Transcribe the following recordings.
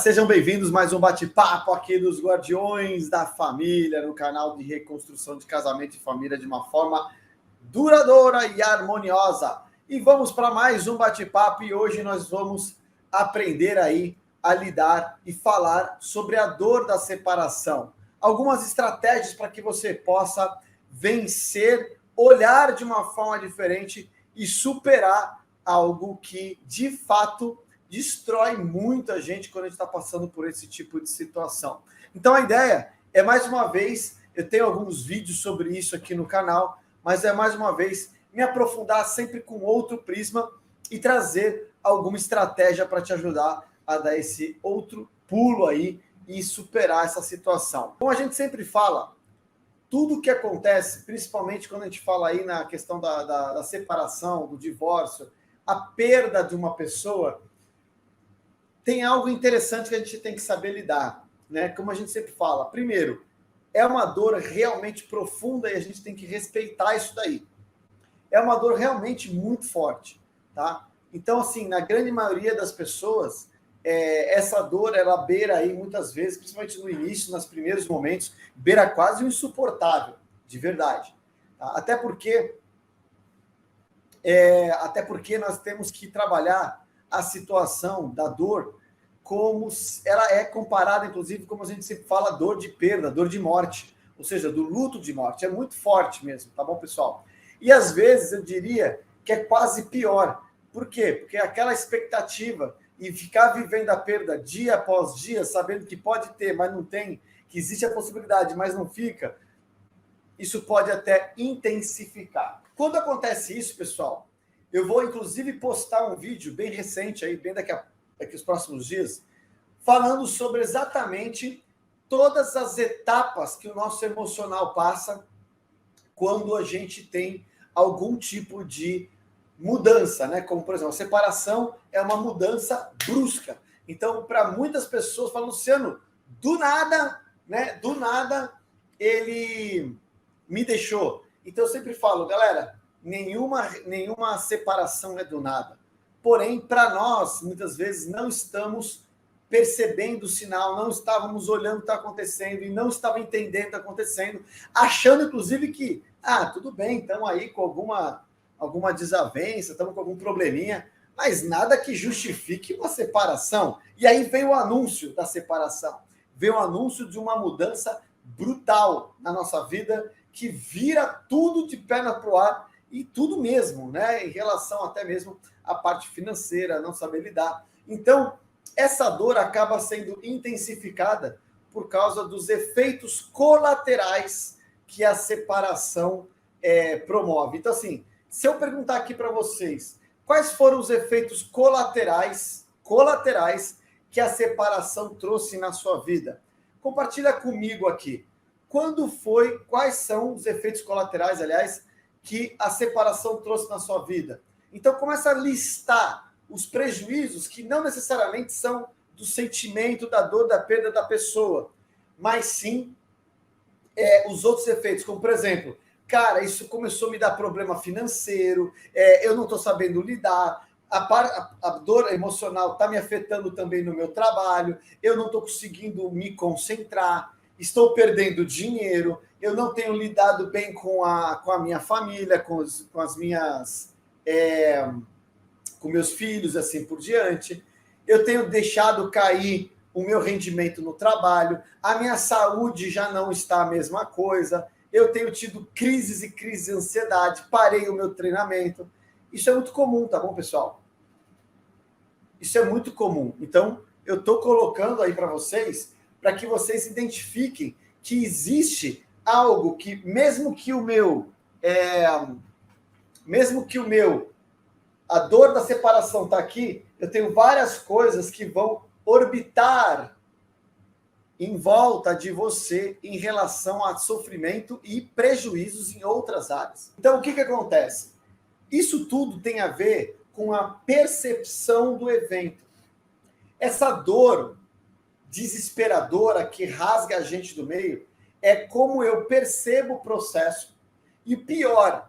sejam bem-vindos a mais um bate-papo aqui dos Guardiões da Família, no canal de reconstrução de casamento e família de uma forma duradoura e harmoniosa. E vamos para mais um bate-papo e hoje nós vamos aprender aí a lidar e falar sobre a dor da separação. Algumas estratégias para que você possa vencer, olhar de uma forma diferente e superar algo que, de fato, destrói muita gente quando a gente está passando por esse tipo de situação. Então a ideia é, mais uma vez, eu tenho alguns vídeos sobre isso aqui no canal, mas é mais uma vez me aprofundar sempre com outro prisma e trazer alguma estratégia para te ajudar a dar esse outro pulo aí e superar essa situação. Como a gente sempre fala, tudo que acontece, principalmente quando a gente fala aí na questão da separação, do divórcio, a perda de uma pessoa, tem algo interessante que a gente tem que saber lidar, né? Como a gente sempre fala, primeiro, é uma dor realmente profunda e a gente tem que respeitar isso daí. É uma dor realmente muito forte, tá? Então, assim, na grande maioria das pessoas, essa dor, ela beira aí muitas vezes, principalmente no início, nos primeiros momentos, beira quase o insuportável, de verdade. Tá? Até porque nós temos que trabalhar a situação da dor como ela é comparada, inclusive, como a gente sempre fala, dor de perda, dor de morte, ou seja, do luto de morte. É muito forte mesmo, tá bom, pessoal? E às vezes eu diria que é quase pior. Por quê? Porque aquela expectativa e ficar vivendo a perda dia após dia, sabendo que pode ter, mas não tem, que existe a possibilidade, mas não fica, isso pode até intensificar. Quando acontece isso, pessoal, eu vou inclusive postar um vídeo bem recente, aí, bem daqui os próximos dias, falando sobre exatamente todas as etapas que o nosso emocional passa quando a gente tem algum tipo de mudança, né? Como, por exemplo, a separação é uma mudança brusca. Então, para muitas pessoas, falam, Luciano, do nada, né? Do nada, ele me deixou. Então, eu sempre falo, galera, nenhuma separação é do nada. Porém, para nós, muitas vezes, não estamos percebendo o sinal, não estávamos olhando o que está acontecendo e não estava entendendo o que está acontecendo, achando, inclusive, que, tudo bem, estamos aí com alguma desavença, estamos com algum probleminha, mas nada que justifique uma separação. E aí vem o anúncio da separação, vem o anúncio de uma mudança brutal na nossa vida, que vira tudo de perna para o ar, e tudo mesmo, né? Em relação até mesmo à parte financeira, não saber lidar. Então, essa dor acaba sendo intensificada por causa dos efeitos colaterais que a separação promove. Então, assim, se eu perguntar aqui para vocês, quais foram os efeitos colaterais que a separação trouxe na sua vida? Compartilha comigo aqui. Quais são os efeitos colaterais, aliás, que a separação trouxe na sua vida? Então, começa a listar os prejuízos que não necessariamente são do sentimento, da dor, da perda da pessoa, mas sim os outros efeitos, como, por exemplo, cara, isso começou a me dar problema financeiro, eu não estou sabendo lidar, a dor emocional está me afetando também no meu trabalho, eu não estou conseguindo me concentrar, estou perdendo dinheiro, eu não tenho lidado bem com a minha família, com meus filhos, assim por diante. Eu tenho deixado cair o meu rendimento no trabalho, a minha saúde já não está a mesma coisa, eu tenho tido crises e crises de ansiedade, parei o meu treinamento. Isso é muito comum, tá bom, pessoal? Isso é muito comum. Então, eu estou colocando aí para vocês, para que vocês identifiquem que existe algo que, mesmo que o meu, a dor da separação está aqui, eu tenho várias coisas que vão orbitar em volta de você em relação a sofrimento e prejuízos em outras áreas. Então, o que acontece? Isso tudo tem a ver com a percepção do evento. Essa dor desesperadora que rasga a gente do meio é como eu percebo o processo e, pior,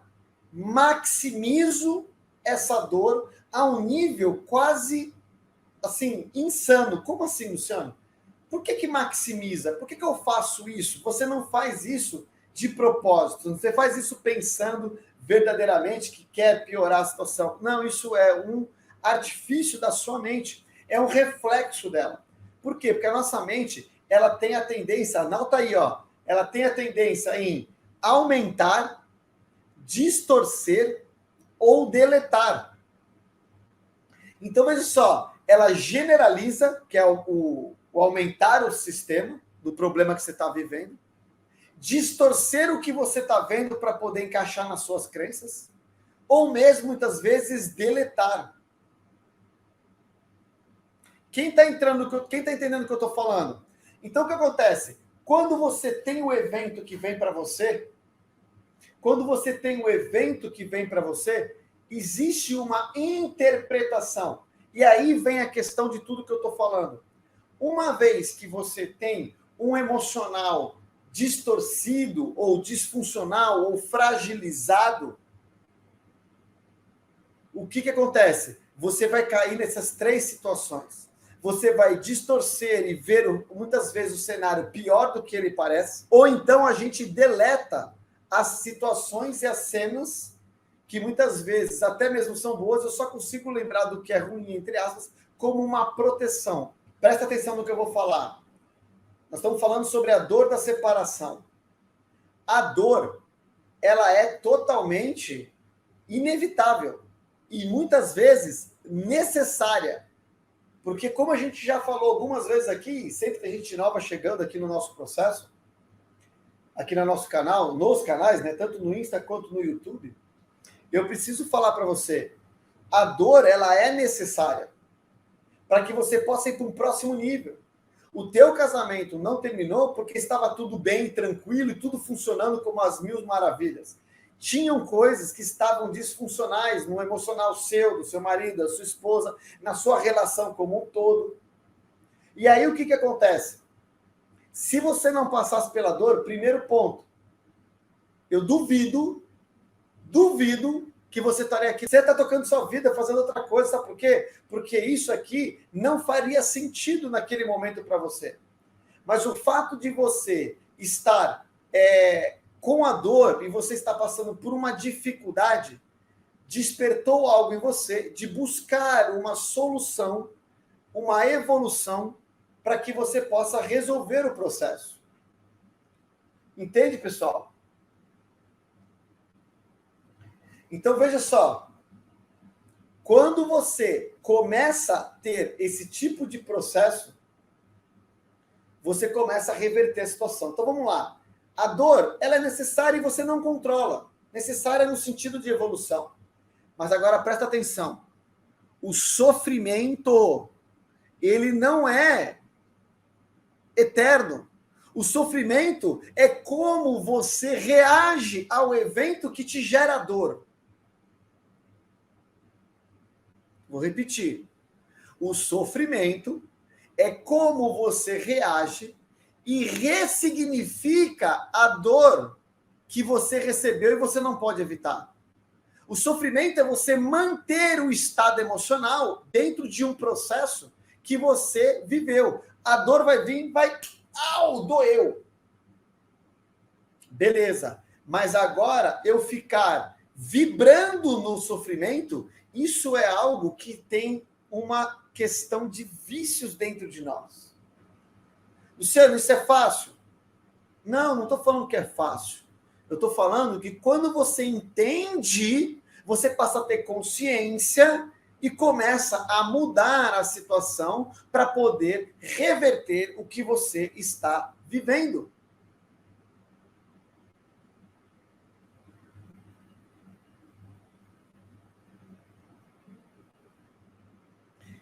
maximizo essa dor a um nível quase assim, insano. Como assim, Luciano? Por que maximiza? Por que eu faço isso? Você não faz isso de propósito. Você faz isso pensando verdadeiramente que quer piorar a situação. Não, isso é um artifício da sua mente. É um reflexo dela. Por quê? Porque a nossa mente, ela tem a tendência, anota aí, ó, ela tem a tendência em aumentar, distorcer ou deletar. Então, veja só, ela generaliza, que é o aumentar o sistema do problema que você está vivendo, distorcer o que você está vendo para poder encaixar nas suas crenças, ou mesmo, muitas vezes, deletar. Quem está entendendo o que eu estou falando? Então, o que acontece? Quando você tem o evento que vem para você, existe uma interpretação. E aí vem a questão de tudo que eu estou falando. Uma vez que você tem um emocional distorcido, ou disfuncional, ou fragilizado, o que acontece? Você vai cair nessas três situações. Você vai distorcer e ver muitas vezes o cenário pior do que ele parece, ou então a gente deleta as situações e as cenas que muitas vezes até mesmo são boas, eu só consigo lembrar do que é ruim, entre aspas, como uma proteção. Presta atenção no que eu vou falar. Nós estamos falando sobre a dor da separação. A dor, ela é totalmente inevitável e muitas vezes necessária. Porque como a gente já falou algumas vezes aqui, sempre tem gente nova chegando aqui no nosso processo, aqui no nosso canal, nos canais, né, tanto no Insta quanto no YouTube, eu preciso falar para você, a dor, ela é necessária para que você possa ir para um próximo nível. O teu casamento não terminou porque estava tudo bem, tranquilo e tudo funcionando como as mil maravilhas. Tinham coisas que estavam disfuncionais no emocional seu, do seu marido, da sua esposa, na sua relação como um todo. E aí o que acontece? Se você não passasse pela dor, primeiro ponto, eu duvido que você estaria aqui. Você está tocando sua vida, fazendo outra coisa, sabe por quê? Porque isso aqui não faria sentido naquele momento para você. Mas o fato de você estar com a dor e você está passando por uma dificuldade, despertou algo em você de buscar uma solução, uma evolução, para que você possa resolver o processo. Entende, pessoal? Então, veja só, quando você começa a ter esse tipo de processo, você começa a reverter a situação. Então, vamos lá. A dor, ela é necessária e você não controla. Necessária no sentido de evolução. Mas agora, presta atenção. O sofrimento, ele não é eterno. O sofrimento é como você reage ao evento que te gera dor. Vou repetir. O sofrimento é como você reage e ressignifica a dor que você recebeu e você não pode evitar. O sofrimento é você manter o estado emocional dentro de um processo que você viveu. A dor vai vir, vai... Au, doeu. Beleza. Mas agora, eu ficar vibrando no sofrimento, isso é algo que tem uma questão de vícios dentro de nós. Luciano, isso é fácil? Não estou falando que é fácil. Eu estou falando que quando você entende, você passa a ter consciência e começa a mudar a situação para poder reverter o que você está vivendo.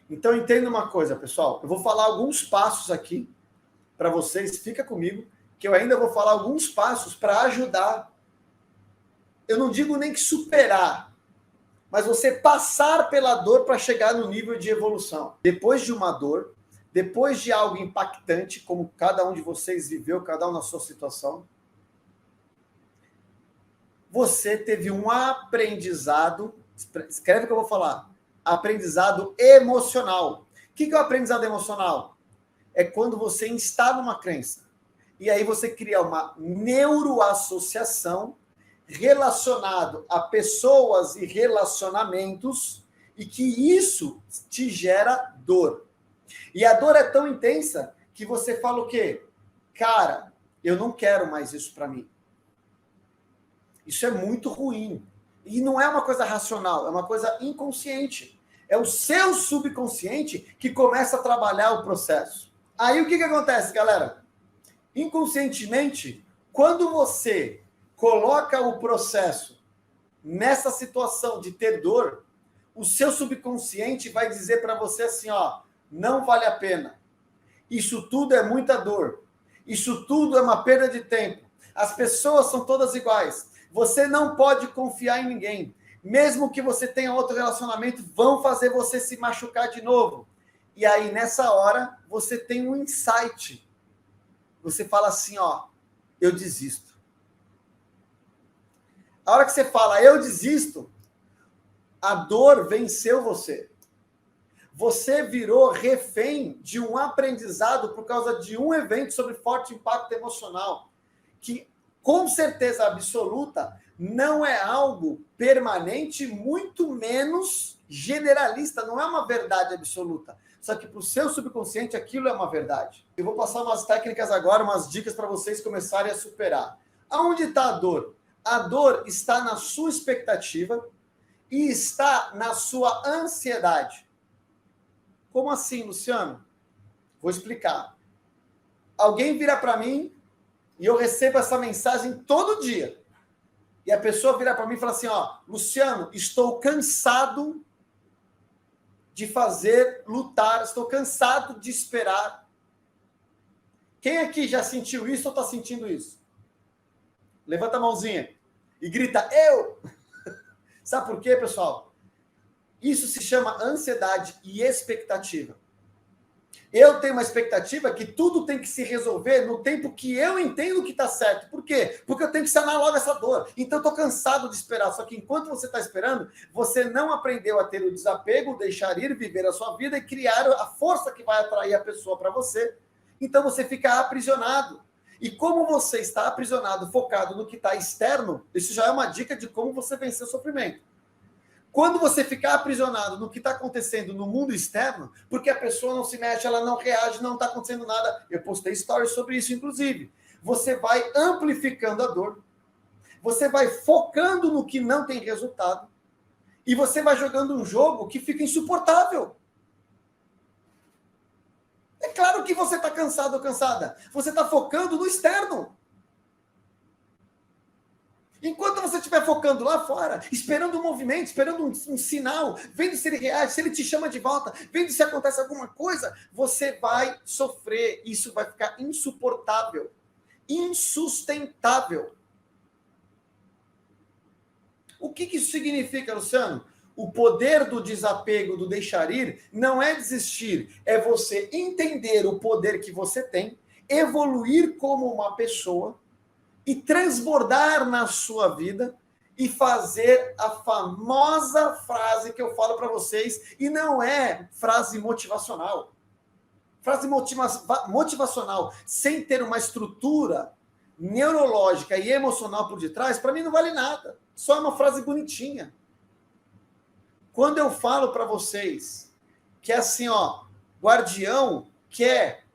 Então, entenda uma coisa, pessoal. Eu vou falar alguns passos aqui para vocês. Fica comigo, que eu ainda vou falar alguns passos para ajudar. Eu não digo nem que superar, mas você passar pela dor para chegar no nível de evolução. Depois de uma dor, depois de algo impactante, como cada um de vocês viveu, cada um na sua situação, você teve um aprendizado, escreve o que eu vou falar, aprendizado emocional, que é o aprendizado emocional? É quando você está numa crença. E aí você cria uma neuroassociação relacionado a pessoas e relacionamentos e que isso te gera dor. E a dor é tão intensa que você fala o quê? Cara, eu não quero mais isso para mim. Isso é muito ruim. E não é uma coisa racional, é uma coisa inconsciente. É o seu subconsciente que começa a trabalhar o processo. Aí o que acontece, galera? Inconscientemente, quando você coloca o processo nessa situação de ter dor, o seu subconsciente vai dizer para você assim, ó, não vale a pena. Isso tudo é muita dor. Isso tudo é uma perda de tempo. As pessoas são todas iguais. Você não pode confiar em ninguém. Mesmo que você tenha outro relacionamento, vão fazer você se machucar de novo. E aí, nessa hora, você tem um insight. Você fala assim, ó, eu desisto. A hora que você fala, eu desisto, a dor venceu você. Você virou refém de um aprendizado por causa de um evento sobre forte impacto emocional, que, com certeza absoluta, não é algo permanente, muito menos generalista, não é uma verdade absoluta. Só que para o seu subconsciente aquilo é uma verdade. Eu vou passar umas técnicas agora, umas dicas para vocês começarem a superar. Aonde está a dor? A dor está na sua expectativa e está na sua ansiedade. Como assim, Luciano? Vou explicar. Alguém vira para mim e eu recebo essa mensagem todo dia. E a pessoa vira para mim e fala assim, ó, Luciano, estou cansado de fazer, lutar, estou cansado de esperar. Quem aqui já sentiu isso ou está sentindo isso? Levanta a mãozinha e grita, eu! Sabe por quê, pessoal? Isso se chama ansiedade e expectativa. Eu tenho uma expectativa que tudo tem que se resolver no tempo que eu entendo que está certo. Por quê? Porque eu tenho que sanar logo essa dor. Então, eu estou cansado de esperar. Só que enquanto você está esperando, você não aprendeu a ter o desapego, deixar ir, viver a sua vida e criar a força que vai atrair a pessoa para você. Então, você fica aprisionado. E como você está aprisionado, focado no que está externo, isso já é uma dica de como você vencer o sofrimento. Quando você ficar aprisionado no que está acontecendo no mundo externo, porque a pessoa não se mexe, ela não reage, não está acontecendo nada. Eu postei stories sobre isso, inclusive. Você vai amplificando a dor, você vai focando no que não tem resultado, e você vai jogando um jogo que fica insuportável. É claro que você está cansado ou cansada. Você está focando no externo. Enquanto você estiver focando lá fora, esperando um movimento, esperando um sinal, vendo se ele reage, se ele te chama de volta, vendo se acontece alguma coisa, você vai sofrer. Isso vai ficar insuportável, insustentável. O que isso significa, Luciano? O poder do desapego, do deixar ir, não é desistir, é você entender o poder que você tem, evoluir como uma pessoa, e transbordar na sua vida e fazer a famosa frase que eu falo para vocês, e não é frase motivacional. Frase motivacional, sem ter uma estrutura neurológica e emocional por detrás, para mim não vale nada. Só é uma frase bonitinha. Quando eu falo para vocês que é assim, ó, guardião quer,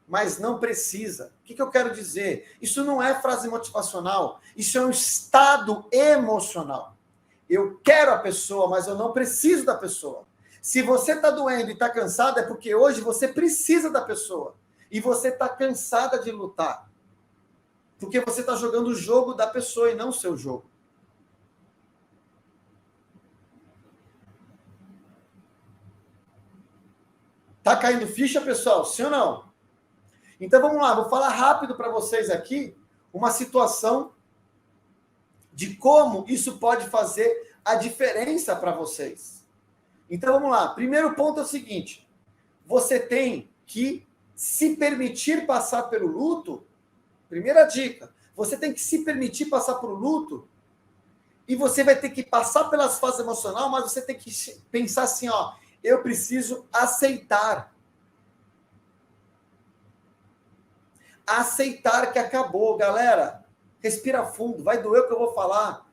mas não precisa. O que eu quero dizer? Isso não é frase motivacional, isso é um estado emocional. Eu quero a pessoa, mas eu não preciso da pessoa. Se você está doendo e está cansado, é porque hoje você precisa da pessoa. E você está cansada de lutar. Porque você está jogando o jogo da pessoa e não o seu jogo. Tá caindo ficha, pessoal? Sim ou não? Então, vamos lá, vou falar rápido para vocês aqui uma situação de como isso pode fazer a diferença para vocês. Então, vamos lá. Primeiro ponto é o seguinte, você tem que se permitir passar pelo luto. Primeira dica, você tem que se permitir passar pelo luto e você vai ter que passar pelas fases emocionais, mas você tem que pensar assim, ó, eu preciso aceitar Aceitar que acabou, galera. Respira fundo, vai doer o que eu vou falar.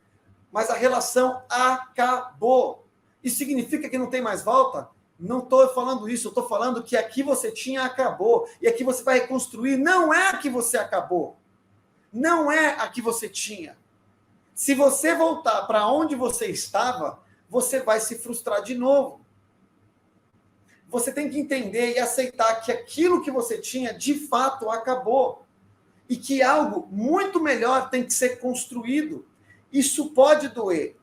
Mas a relação acabou. Isso significa que não tem mais volta? Não estou falando isso, eu estou falando que aqui você tinha acabou. E aqui você vai reconstruir. Não é a que você acabou. Não é a que você tinha. Se você voltar para onde você estava, você vai se frustrar de novo. Você tem que entender e aceitar que aquilo que você tinha, de fato, acabou. E que algo muito melhor tem que ser construído. Isso pode doer.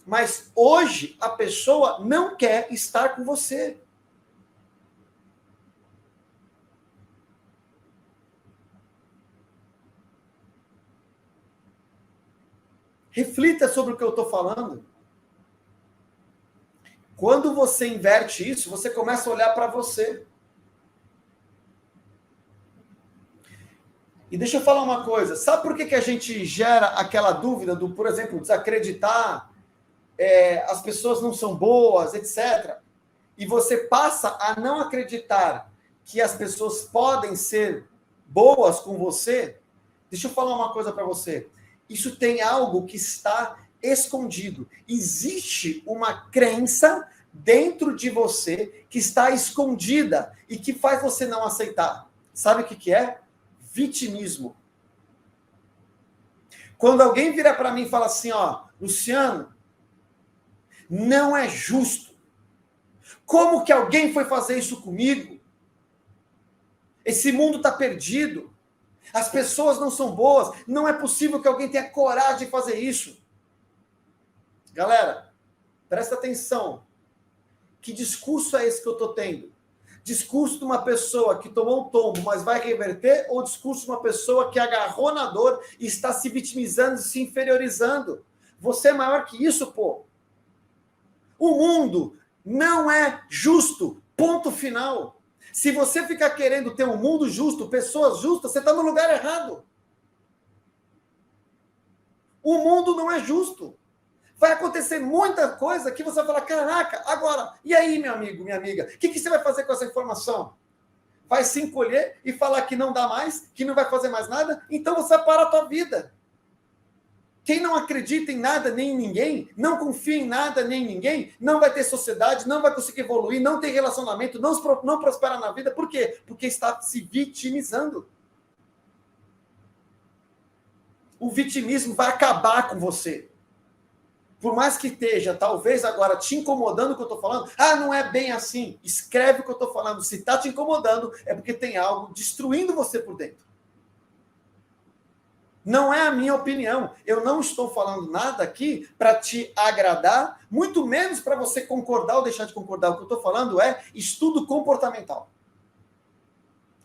Mas hoje a pessoa não quer estar com você. Reflita sobre o que eu estou falando. Quando você inverte isso, você começa a olhar para você. E deixa eu falar uma coisa. Sabe por que a gente gera aquela dúvida do, por exemplo, desacreditar, as pessoas não são boas, etc. E você passa a não acreditar que as pessoas podem ser boas com você? Deixa eu falar uma coisa para você. Isso tem algo que está escondido. Existe uma crença dentro de você que está escondida e que faz você não aceitar. Sabe o que é? Vitimismo. Quando alguém vira para mim e fala assim, ó, Luciano, não é justo. Como que alguém foi fazer isso comigo? Esse mundo está perdido. As pessoas não são boas. Não é possível que alguém tenha coragem de fazer isso. Galera, presta atenção. Que discurso é esse que eu estou tendo? Discurso de uma pessoa que tomou um tombo, mas vai reverter? Ou discurso de uma pessoa que agarrou na dor e está se vitimizando e se inferiorizando? Você é maior que isso, pô. O mundo não é justo. Ponto final. Se você ficar querendo ter um mundo justo, pessoas justas, você está no lugar errado. O mundo não é justo. Vai acontecer muita coisa que você vai falar, caraca, agora, e aí, meu amigo, minha amiga, o que você vai fazer com essa informação? Vai se encolher e falar que não dá mais, que não vai fazer mais nada? Então você vai parar a tua vida. Quem não acredita em nada nem em ninguém, não confia em nada nem em ninguém, não vai ter sociedade, não vai conseguir evoluir, não tem relacionamento, não prospera na vida. Por quê? Porque está se vitimizando. O vitimismo vai acabar com você. Por mais que esteja, talvez agora, te incomodando o que eu estou falando, não é bem assim. Escreve o que eu estou falando. Se está te incomodando, é porque tem algo destruindo você por dentro. Não é a minha opinião. Eu não estou falando nada aqui para te agradar, muito menos para você concordar ou deixar de concordar. O que eu estou falando é estudo comportamental.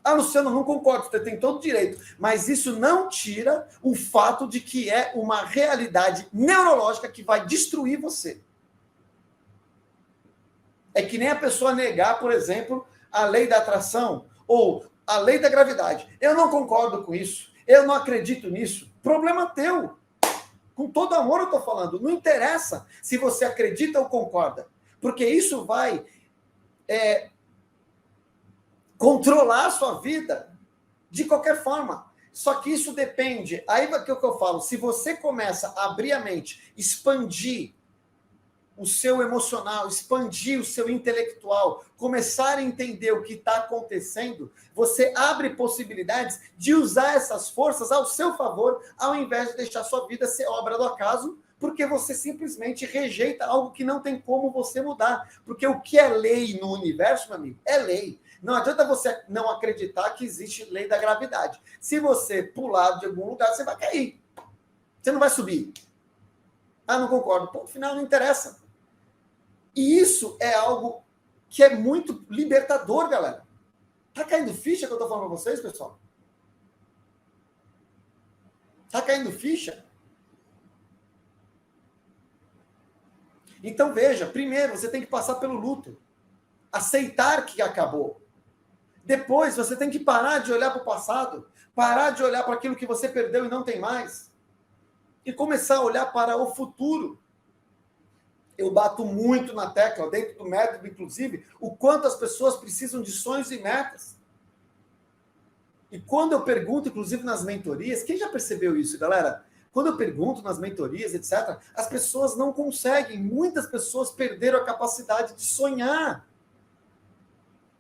Luciano, não concordo, você tem todo o direito. Mas isso não tira o fato de que é uma realidade neurológica que vai destruir você. É que nem a pessoa negar, por exemplo, a lei da atração ou a lei da gravidade. Eu não concordo com isso. Eu não acredito nisso. Problema teu. Com todo amor eu estou falando. Não interessa se você acredita ou concorda. Porque isso vai controlar a sua vida de qualquer forma. Só que isso depende. Aí é o que eu falo. Se você começa a abrir a mente, expandir o seu emocional, expandir o seu intelectual, começar a entender o que está acontecendo, você abre possibilidades de usar essas forças ao seu favor, ao invés de deixar sua vida ser obra do acaso, porque você simplesmente rejeita algo que não tem como você mudar. Porque o que é lei no universo, meu amigo, é lei. Não adianta você não acreditar que existe lei da gravidade. Se você pular de algum lugar, você vai cair. Você não vai subir. Não concordo. Ponto final, não interessa. E isso é algo que é muito libertador, galera. Tá caindo ficha que eu tô falando pra vocês, pessoal? Tá caindo ficha? Então, veja, primeiro você tem que passar pelo luto. Aceitar que acabou. Depois, você tem que parar de olhar para o passado, parar de olhar para aquilo que você perdeu e não tem mais, e começar a olhar para o futuro. Eu bato muito na tecla, dentro do método, inclusive, o quanto as pessoas precisam de sonhos e metas. E quando eu pergunto, inclusive nas mentorias, quem já percebeu isso, galera? Quando eu pergunto nas mentorias, etc., as pessoas não conseguem. Muitas pessoas perderam a capacidade de sonhar.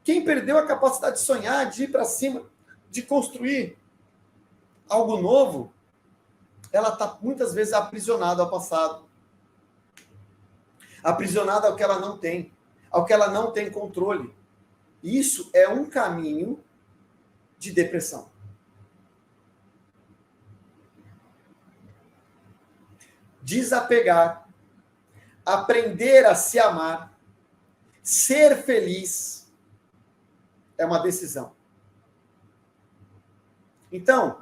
Quem perdeu a capacidade de sonhar, de ir para cima, de construir algo novo, ela está muitas vezes aprisionada ao passado. Aprisionada ao que ela não tem, ao que ela não tem controle. Isso é um caminho de depressão. Desapegar, aprender a se amar, ser feliz, é uma decisão. Então,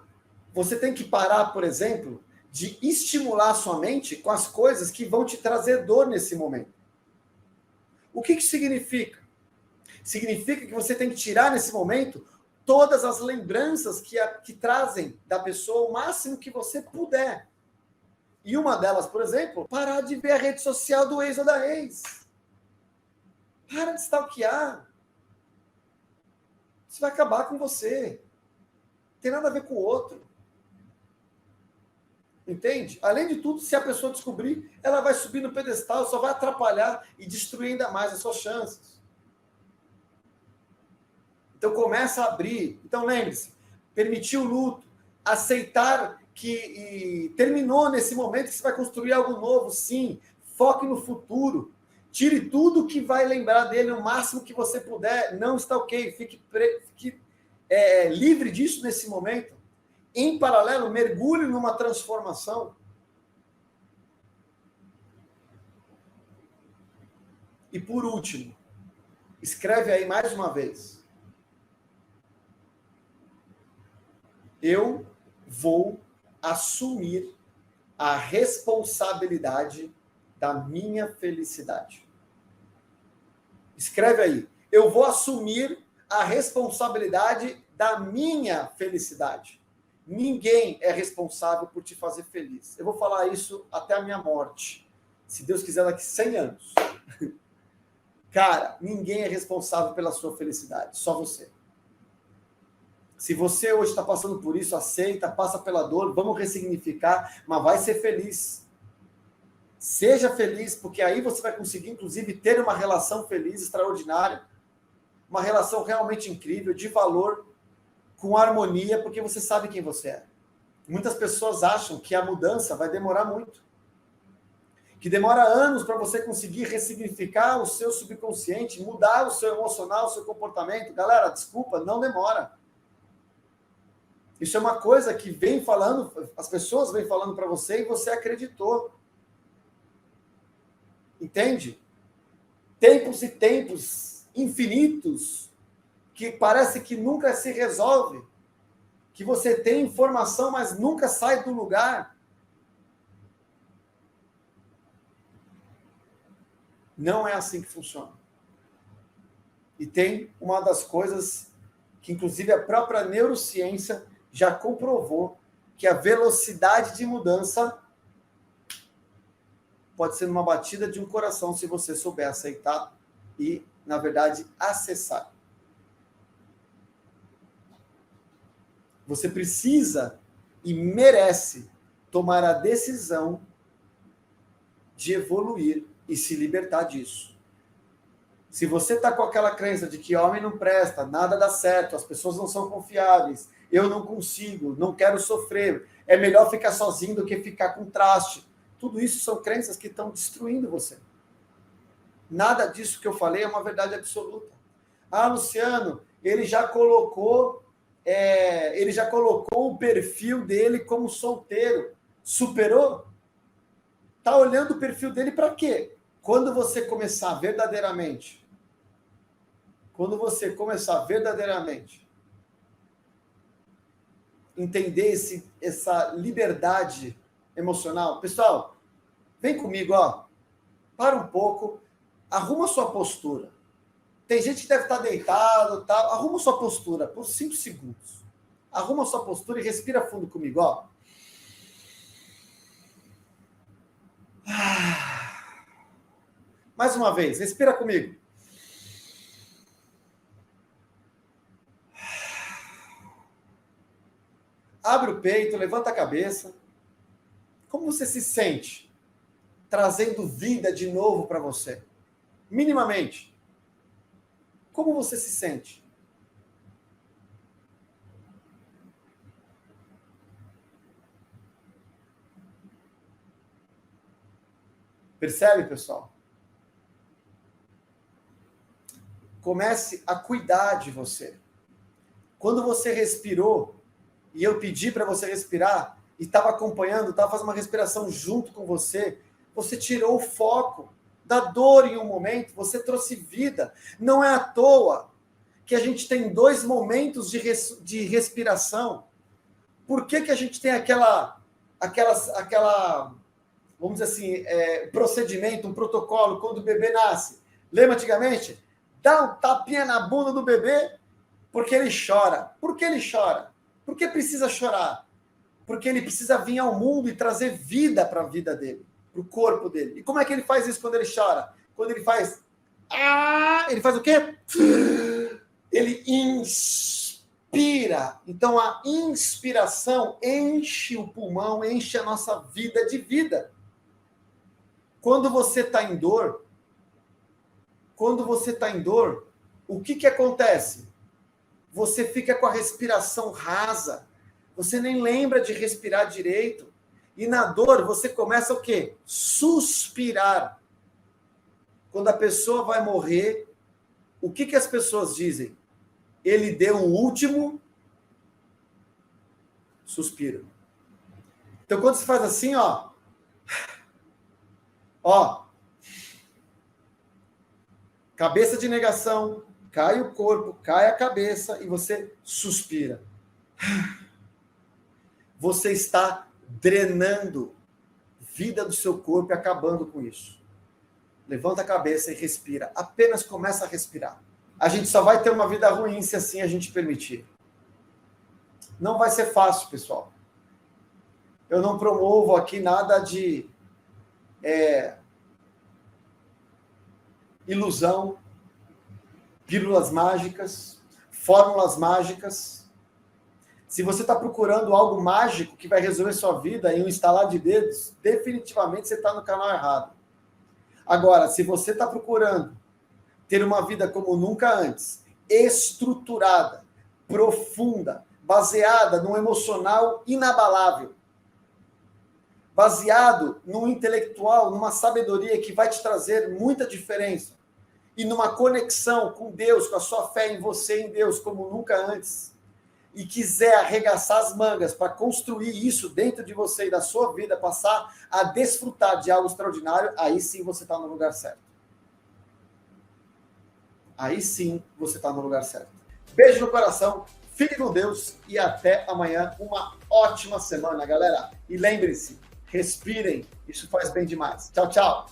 você tem que parar, por exemplo, de estimular sua mente com as coisas que vão te trazer dor nesse momento. O que significa? Significa que você tem que tirar nesse momento todas as lembranças que trazem da pessoa o máximo que você puder. E uma delas, por exemplo, parar de ver a rede social do ex ou da ex. Para de stalkear. Isso vai acabar com você. Não tem nada a ver com o outro. Entende? Além de tudo, se a pessoa descobrir, ela vai subir no pedestal, só vai atrapalhar e destruir ainda mais as suas chances. Então começa a abrir. Então lembre-se, permitir o luto, aceitar que terminou nesse momento que você vai construir algo novo, sim. Foque no futuro. Tire tudo que vai lembrar dele o máximo que você puder. Não está ok. Fique livre disso nesse momento. Em paralelo, mergulhe numa transformação. E por último, escreve aí mais uma vez. Eu vou assumir a responsabilidade da minha felicidade. Escreve aí. Eu vou assumir a responsabilidade da minha felicidade. Ninguém é responsável por te fazer feliz. Eu vou falar isso até a minha morte. Se Deus quiser, daqui 100 anos. Cara, ninguém é responsável pela sua felicidade. Só você. Se você hoje está passando por isso, aceita, passa pela dor, vamos ressignificar, mas vai ser feliz. Seja feliz, porque aí você vai conseguir, inclusive, ter uma relação feliz, extraordinária. Uma relação realmente incrível, de valor, com harmonia, porque você sabe quem você é. Muitas pessoas acham que a mudança vai demorar muito. Que demora anos para você conseguir ressignificar o seu subconsciente, mudar o seu emocional, o seu comportamento. Galera, desculpa, não demora. Isso é uma coisa que vem falando, as pessoas vêm falando para você e você acreditou. Entende? Tempos e tempos infinitos que parece que nunca se resolve, que você tem informação, mas nunca sai do lugar. Não é assim que funciona. E tem uma das coisas que, inclusive, a própria neurociência já comprovou, que a velocidade de mudança pode ser numa batida de um coração, se você souber aceitar e, na verdade, acessar. Você precisa e merece tomar a decisão de evoluir e se libertar disso. Se você está com aquela crença de que homem não presta, nada dá certo, as pessoas não são confiáveis, eu não consigo, não quero sofrer, é melhor ficar sozinho do que ficar com traste. Tudo isso são crenças que estão destruindo você. Nada disso que eu falei é uma verdade absoluta. Ah, Luciano, ele já colocou o perfil dele como solteiro. Superou? Está olhando o perfil dele para quê? Quando você começar verdadeiramente entender essa liberdade emocional. Pessoal, vem comigo, ó. Para um pouco, arruma sua postura. Tem gente que deve estar deitado, tal. Arruma sua postura por 5 segundos. Arruma sua postura e respira fundo comigo, ó. Mais uma vez, respira comigo. Abre o peito, levanta a cabeça. Como você se sente? Trazendo vida de novo para você. Minimamente. Como você se sente? Percebe, pessoal? Comece a cuidar de você. Quando você respirou, e eu pedi para você respirar, e estava acompanhando, estava fazendo uma respiração junto com você, você tirou o foco da dor em um momento, você trouxe vida. Não é à toa que a gente tem 2 momentos de respiração. Por que a gente tem aquela vamos dizer assim, procedimento, um protocolo, quando o bebê nasce? Lembra antigamente? Dá um tapinha na bunda do bebê, porque ele chora. Por que ele chora? Por que precisa chorar? Porque ele precisa vir ao mundo e trazer vida para a vida dele, para o corpo dele. E como é que ele faz isso quando ele chora? Quando ele faz... ele faz o quê? Ele inspira. Então, a inspiração enche o pulmão, enche a nossa vida de vida. Quando você está em dor, o que acontece? Você fica com a respiração rasa. Você nem lembra de respirar direito. E na dor, você começa o quê? Suspirar. Quando a pessoa vai morrer, o que as pessoas dizem? Ele deu o último suspiro. Então, quando você faz assim, cabeça de negação, cai o corpo, cai a cabeça e você suspira. Você está drenando vida do seu corpo e acabando com isso. Levanta a cabeça e respira. Apenas começa a respirar. A gente só vai ter uma vida ruim se assim a gente permitir. Não vai ser fácil, pessoal. Eu não promovo aqui nada de ilusão, pílulas mágicas, fórmulas mágicas. Se você está procurando algo mágico que vai resolver sua vida em um estalar de dedos, definitivamente você está no canal errado. Agora, se você está procurando ter uma vida como nunca antes, estruturada, profunda, baseada num emocional inabalável, baseado num intelectual, numa sabedoria que vai te trazer muita diferença, e numa conexão com Deus, com a sua fé em você, em Deus, como nunca antes, e quiser arregaçar as mangas para construir isso dentro de você e da sua vida, passar a desfrutar de algo extraordinário, aí sim você está no lugar certo. Aí sim você está no lugar certo. Beijo no coração, fique com Deus e até amanhã. Uma ótima semana, galera. E lembre-se, respirem, isso faz bem demais. Tchau, tchau.